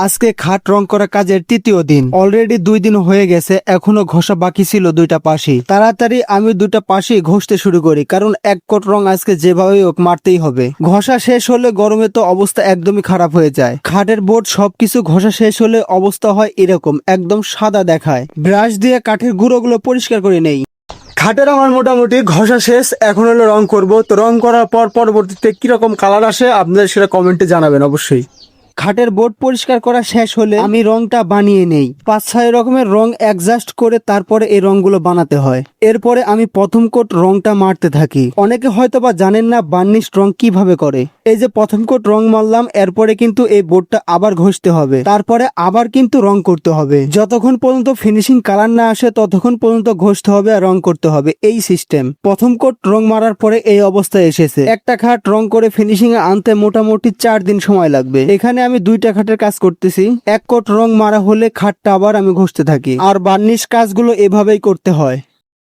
আজকে খাট রং করা কাজের তৃতীয় দিন। অলরেডি 2 দিন হয়ে গেছে, এখনো ঘষা বাকি ছিল দুইটা পাশই। তাড়াতাড়ি আমি দুইটা পাশই ঘষতে শুরু করি, কারণ এক কোট রং আজকে যেভাবে হোক মারতেই হবে। ঘষা শেষ হলে গরমে তো অবস্থা একদমই খারাপ হয়ে যায়। খাটের বোর্ড সবকিছু ঘষা শেষ হলে অবস্থা হয় এরকম, একদম সাদা দেখায়। ব্রাশ দিয়ে কাঠের গুঁড়োগুলো পরিষ্কার করে নেই। খাটের আমার মোটামুটি ঘষা শেষ, এখন হলো রং করব। তো রং করার পর পরবর্তীতে কিরকম কালার আসে আপনাদের সেটা কমেন্টে জানাবেন অবশ্যই। খাটের বোর্ড পরিষ্কার করা শেষ হলে আমি রংটা বানিয়ে নেই। 5-6 রকমের রং অ্যাডজাস্ট করে তারপরে এই রংগুলো বানাতে হয়। এরপরে আমি প্রথম কোট রংটা মারতে থাকি। অনেকে হয়তোবা জানেন না বার্নিশ রং কিভাবে করে। এই যে প্রথম কোট রং মারলাম, এরপরে কিন্তু এই বোর্ডটা আবার ঘষতে হবে, তারপরে আবার কিন্তু রং করতে হবে। যতক্ষণ পর্যন্ত ফিনিশিং কালার না আসে ততক্ষণ পর্যন্ত ঘষতে হবে আর রং করতে হবে, এই সিস্টেম। প্রথম কোট রং মারার পরে এই অবস্থায় এসেছে। একটা খাট রং করে ফিনিশিং এ আনতে মোটামুটি 4 দিন সময় লাগবে। এখানে আমি 2টা খাটের কাজ করতেছি। এক কোট রং মারা হলে খাটটা আবার আমি ঘষতে থাকি, আর বার্নিশ কাজগুলো এভাবেই করতে হয়।